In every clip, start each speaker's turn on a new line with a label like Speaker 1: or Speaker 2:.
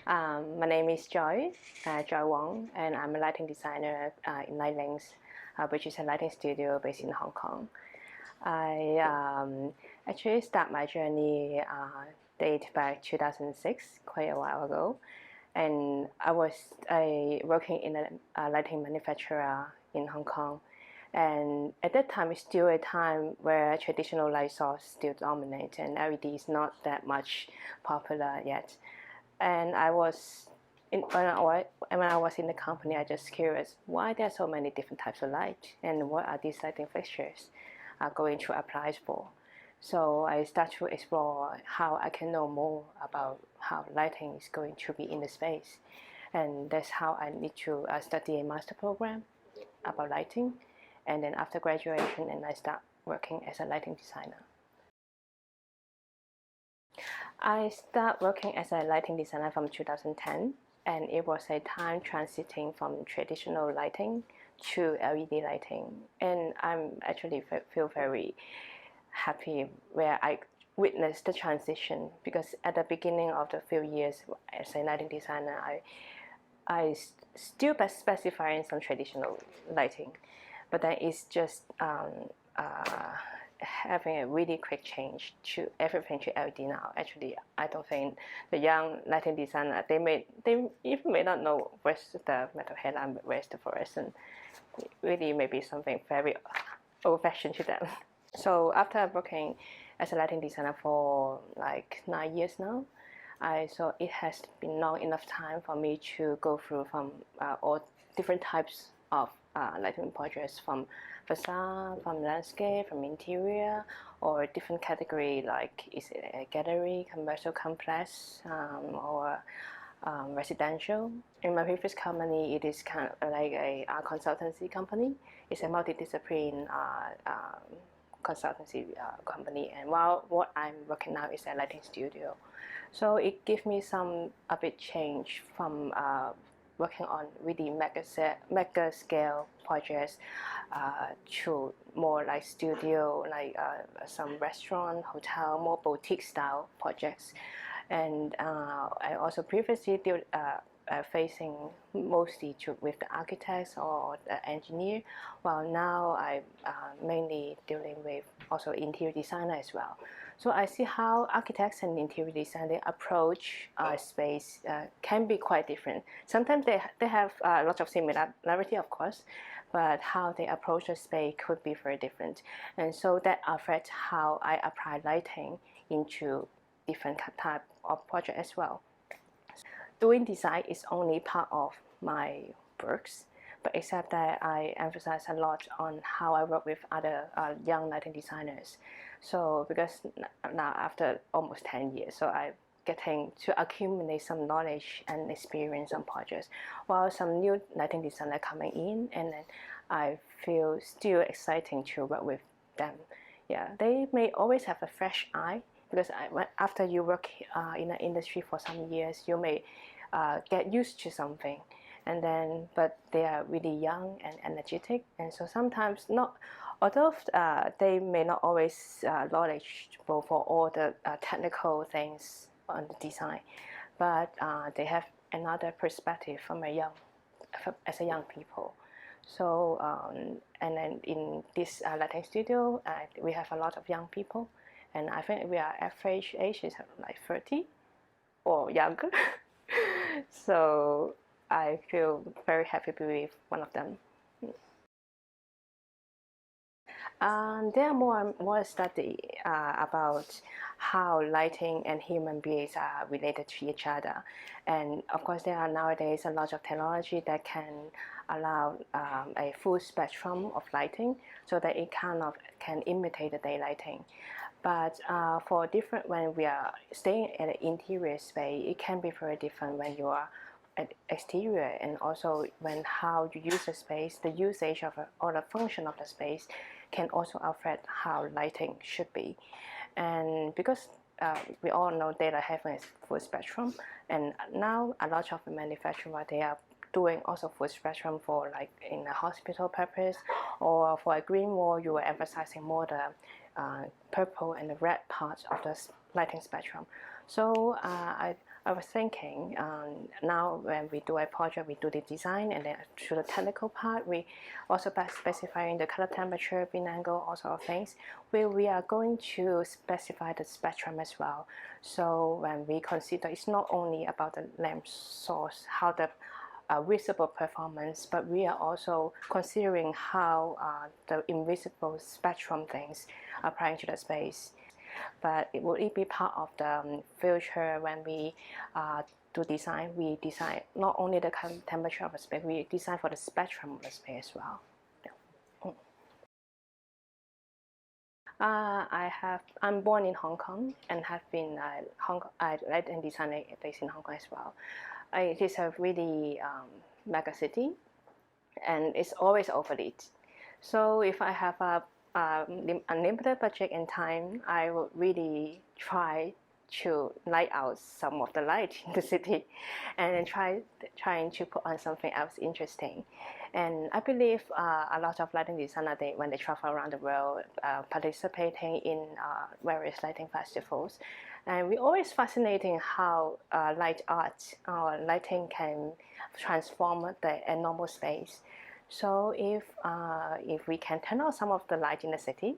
Speaker 1: My name is Joy Wong, and I'm a lighting designer in Lightlinks, which is a lighting studio based in Hong Kong. I actually started my journey date back 2006, quite a while ago, and I was working in a lighting manufacturer in Hong Kong. And at that time, it's still a time where traditional light source still dominate, and LED is not that much popular yet. And when I was in the company, I just curious why there are so many different types of light and what are these lighting fixtures going to apply for. So I start to explore how I can know more about how lighting is going to be in the space, and that's how I need to study a master program about lighting, and then after graduation, and I start working as a lighting designer. I started working as a lighting designer from 2010, and it was a time transiting from traditional lighting to LED lighting. And I'm actually feel very happy where I witnessed the transition, because at the beginning of the few years as a lighting designer, I still specifying some traditional lighting, but then it's just having a really quick change to everything to LED now. Actually, I don't think the young lighting designer, they even may not know where's the metal headlamp, where's the fluorescent. Really, maybe something very old-fashioned to them. So after working as a lighting designer for like 9 years now, I saw it has been long enough time for me to go through from all different types of lighting projects, from facade, from landscape, from interior, or different category like is it a gallery, commercial complex, or residential. In my previous company, it is kind of like a consultancy company. It's a multidiscipline consultancy company, and while what I'm working now is a lighting studio. So it gives me a bit change from working on really mega scale projects to more like studio, like some restaurant, hotel, more boutique style projects. And I also previously did facing mostly with the architects or the engineer, while now I'm mainly dealing with also interior designer as well. So I see how architects and interior design approach space can be quite different. Sometimes they have a lot of similarity, of course, but how they approach the space could be very different. And so that affects how I apply lighting into different type of project as well. Doing design is only part of my works, but except that I emphasize a lot on how I work with other young lighting designers. So because now after almost 10 years, so I'm getting to accumulate some knowledge and experience on projects, while some new lighting designer coming in, and then I feel still exciting to work with them. Yeah, they may always have a fresh eye, because after you work in an industry for some years, you may get used to something, and then but they are really young and energetic, and so sometimes not, although they may not always knowledgeable for all the technical things on the design, but they have another perspective from as a young people. So and then in this lighting studio, we have a lot of young people, and I think we are average age is like 30 or younger. So I feel very happy to be with one of them. There are more study about how lighting and human beings are related to each other, and of course there are nowadays a lot of technology that can allow a full spectrum of lighting, so that it kind of can imitate the daylighting. But for different, when we are staying at an interior space, it can be very different when you are at exterior, and also when how you use the space, the usage of or the function of the space can also affect how lighting should be. And because we all know daylight having a full spectrum, and now a lot of the manufacturers, they are doing also full spectrum for like in a hospital purpose, or for a green wall, you are emphasizing more the purple and the red parts of the lighting spectrum. So I was thinking, now when we do a project, we do the design, and then to the technical part, we also by specifying the color temperature, beam angle, all sort of things. We are going to specify the spectrum as well. So when we consider, it's not only about the lamp source, how the visible performance, but we are also considering how the invisible spectrum things applying to the space. But will it be part of the future when we do design? We design not only the temperature of the space, we design for the spectrum of the space as well. I'm born in Hong Kong and have been lighting designer based in Hong Kong as well. It is a really mega city, and it's always overlit. So if I have a unlimited budget and time, I would really try to light out some of the light in the city, and then trying to put on something else interesting. And I believe a lot of lighting designers, when they travel around the world, participating in various lighting festivals, and we're always fascinating how light art or lighting can transform the normal space. So if we can turn on some of the light in the city,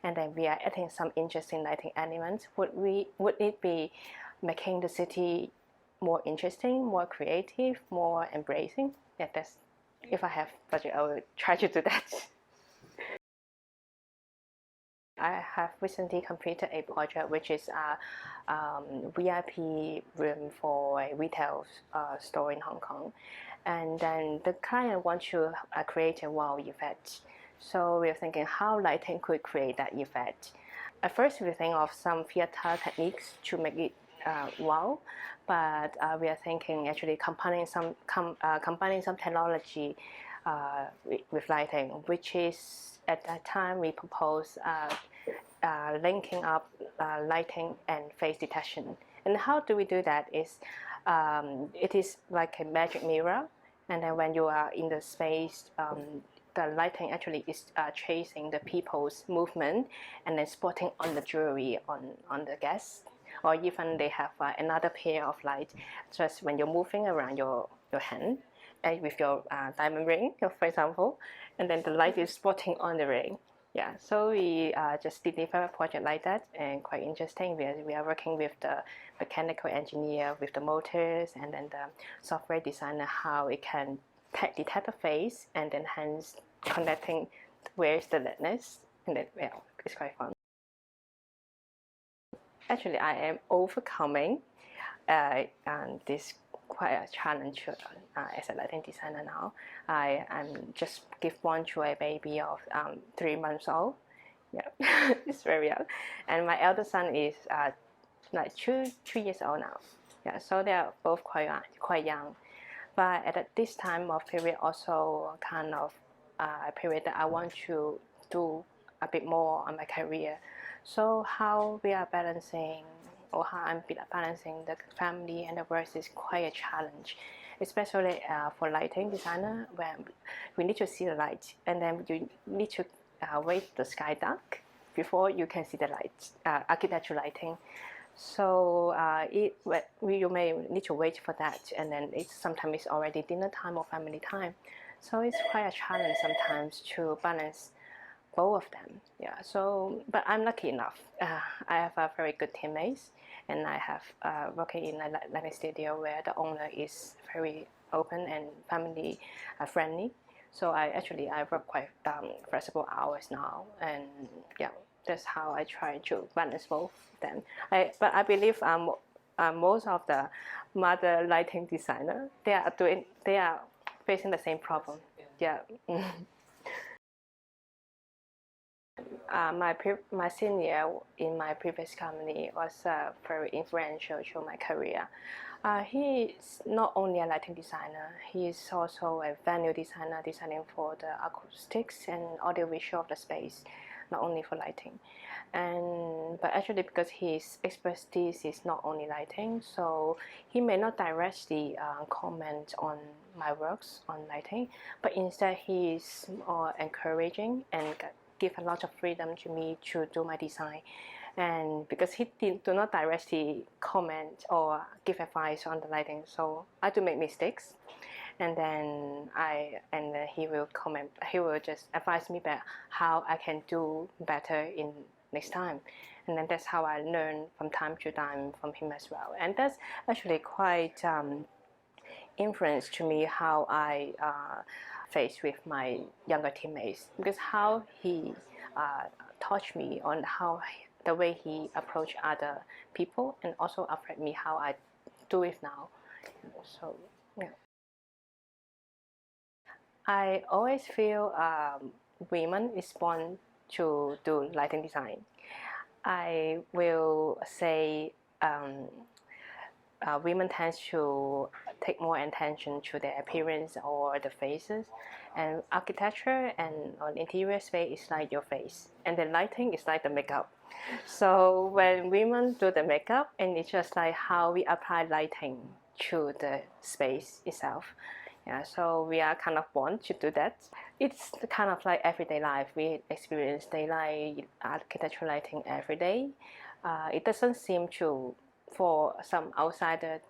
Speaker 1: and then we are adding some interesting lighting elements, would it be making the city more interesting, more creative, more embracing? Yeah, that's, if I have budget, I will try to do that. I have recently completed a project which is a VIP room for a retail store in Hong Kong. And then the client wants to create a wow effect. So we're thinking how lighting could create that effect. At first we think of some theater techniques to make it wow, but we are thinking actually combining some technology with lighting, which is at that time we propose linking up lighting and face detection. And how do we do that is it is like a magic mirror, and then when you are in the space, the lighting actually is tracing the people's movement and then spotting on the jewelry on the guests, or even they have another pair of light just when you're moving around your hand with your diamond ring, for example, and then the light is spotting on the ring. Yeah, so we just deliver a project like that, and quite interesting. We are working with the mechanical engineer, with the motors, and then the software designer, how it can detect the face, and then hence connecting where's the litness, and then, well, it's quite fun. Actually, I am overcoming this quite a challenge as a lighting designer now. I just give born to a baby of 3 months old. Yeah, it's very young, and my elder son is like two years old now. Yeah, so they are both quite young. But at this time of period, also kind of a period that I want to do a bit more on my career. So how we are balancing, or how I'm balancing the family and the work is quite a challenge, especially for lighting designer, when we need to see the light, and then you need to wait the sky dark before you can see the light, architectural lighting. So you may need to wait for that, and then sometimes it's already dinner time or family time. So it's quite a challenge sometimes to balance both of them. Yeah. So, but I'm lucky enough. I have a very good teammates, and I have working in a lighting studio where the owner is very open and family friendly. So I work quite flexible hours now, and yeah, that's how I try to balance both of them. But I believe most of the mother lighting designer, they are facing the same problem. Yeah. My senior in my previous company was very influential to my career. He is not only a lighting designer, he is also a venue designer, designing for the acoustics and audiovisual of the space, not only for lighting. But actually, because his expertise is not only lighting, so he may not directly comment on my works on lighting, but instead he is more encouraging and give a lot of freedom to me to do my design. And because he do not directly comment or give advice on the lighting, so I do make mistakes, and then he will comment. He will just advise me back how I can do better in next time, and then that's how I learn from time to time from him as well. And that's actually quite influence to me how I face with my younger teammates, because how he taught me on the way he approach other people, and also affect me how I do it now. So yeah, I always feel women is born to do lighting design. I will say women tend to take more attention to their appearance or the faces, and architecture and on interior space is like your face, and the lighting is like the makeup. So when women do the makeup, and it's just like how we apply lighting to the space itself. Yeah, so we are kind of born to do that. It's kind of like everyday life. We experience daylight architectural lighting every day. It doesn't seem to, for some outsider,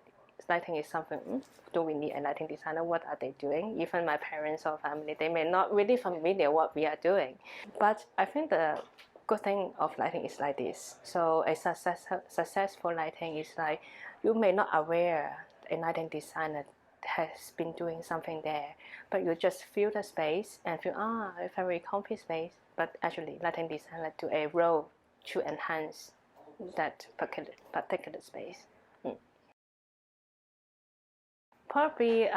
Speaker 1: lighting is something, do we need a lighting designer? What are they doing? Even my parents or family, they may not really familiar what we are doing. But I think the good thing of lighting is like this. So a successful lighting is like, you may not aware a lighting designer has been doing something there, but you just feel the space and feel, a very comfy space. But actually, lighting designer do a role to enhance that particular space. Probably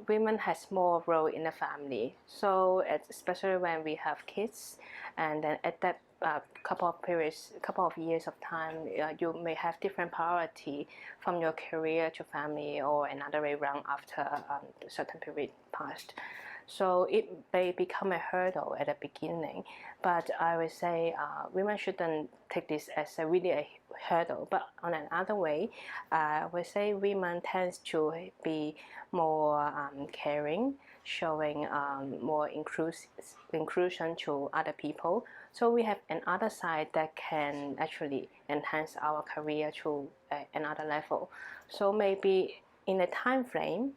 Speaker 1: women has more role in the family. So especially when we have kids, and then at that couple of years of time, you may have different priority from your career to family, or another way around after a certain period passed. So it may become a hurdle at the beginning, but I would say women shouldn't take this as a hurdle. But on another way, I would say women tends to be more caring, showing more inclusion to other people. So we have another side that can actually enhance our career to another level. So maybe in a time frame,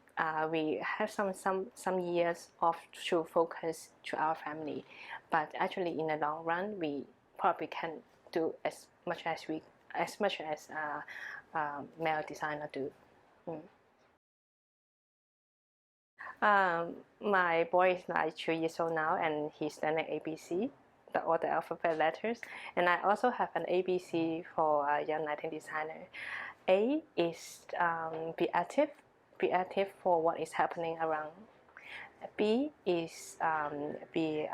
Speaker 1: we have some years off to focus to our family, but actually in the long run, we probably can do as much as male designer do. My boy is like 2 years old now, and he's learning ABC, all the alphabet letters. And I also have an ABC for a young lighting designer. A is be active for what is happening around. B is be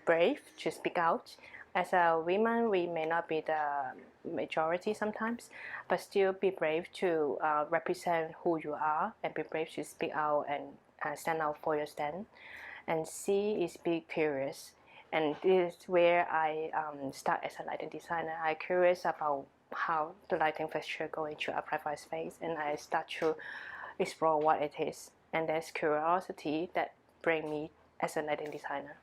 Speaker 1: brave to speak out. As a woman, we may not be the majority sometimes, but still be brave to represent who you are, and be brave to speak out and stand out for your stand. And C is be curious. And this is where I start as a lighting designer. I'm curious about how the lighting fixture going to apply for a space, and I start to explore what it is. And there's curiosity that bring me as a lighting designer.